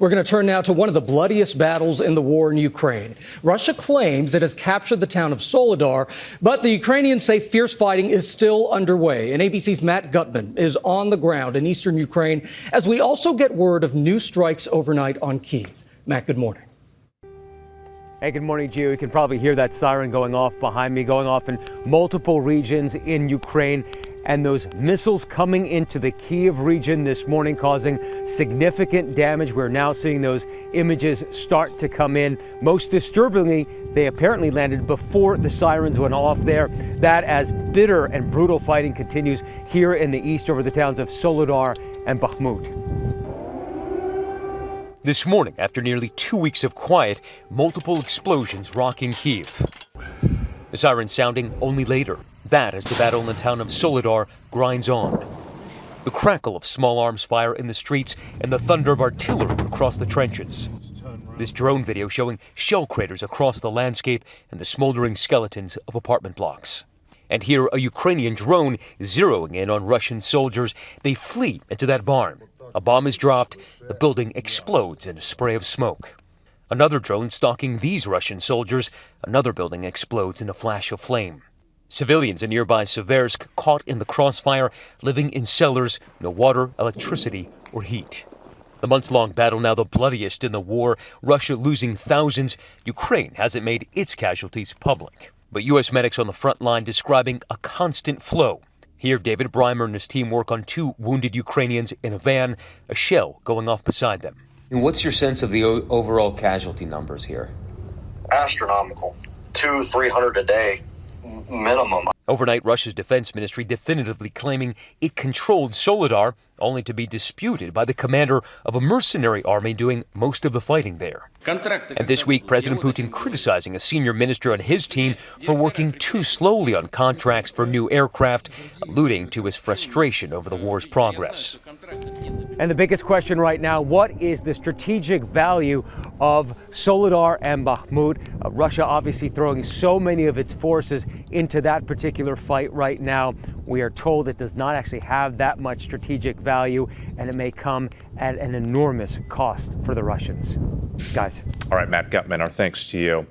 We're going to turn now to one of the bloodiest battles in the war in Ukraine. Russia claims it has captured the town of Soledar, but the Ukrainians say fierce fighting is still underway. And ABC's Matt Gutman is on the ground in eastern Ukraine as we also get word of new strikes overnight on Kyiv. Matt, good morning. Hey, good morning, Gio. You can probably hear that siren going off behind me, going off in multiple regions in Ukraine. And those missiles coming into the Kyiv region this morning causing significant damage. We're now seeing those images start to come in. Most disturbingly, they apparently landed before the sirens went off there. That as bitter and brutal fighting continues here in the east over the towns of Soledar and Bakhmut. This morning, after nearly 2 weeks of quiet, multiple explosions rocking Kyiv. The sirens sounding only later. That as the battle in the town of Soledar grinds on. The crackle of small arms fire in the streets and the thunder of artillery across the trenches. This drone video showing shell craters across the landscape and the smoldering skeletons of apartment blocks. And here a Ukrainian drone zeroing in on Russian soldiers. They flee into that barn. A bomb is dropped. The building explodes in a spray of smoke. Another drone stalking these Russian soldiers. Another building explodes in a flash of flame. Civilians in nearby Seversk caught in the crossfire, living in cellars, no water, electricity, or heat. The months-long battle now the bloodiest in the war, Russia losing thousands. Ukraine hasn't made its casualties public. But U.S. medics on the front line describing a constant flow. Here, David Breimer and his team work on 2 wounded Ukrainians in a van, a shell going off beside them. And what's your sense of the overall casualty numbers here? Astronomical. 200-300 a day. Minimum. Overnight, Russia's defense ministry definitively claiming it controlled Soledar, only to be disputed by the commander of a mercenary army doing most of the fighting there. And this week, President Putin criticizing a senior minister on his team for working too slowly on contracts for new aircraft, alluding to his frustration over the war's progress. And the biggest question right now, what is the strategic value of Soledar and Bakhmut? Russia obviously throwing so many of its forces into that particular fight right now. We are told it does not actually have that much strategic value, and it may come at an enormous cost for the Russians. Guys. All right, Matt Gutman, our thanks to you.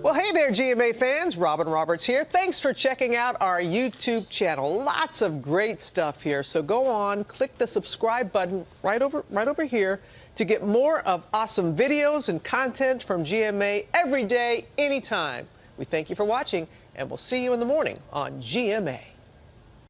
Well, hey there, GMA fans. Robin Roberts here. Thanks for checking out our YouTube channel. Lots of great stuff here. So go on, click the subscribe button right over here to get more of awesome videos and content from GMA every day, anytime. We thank you for watching, and we'll see you in the morning on GMA.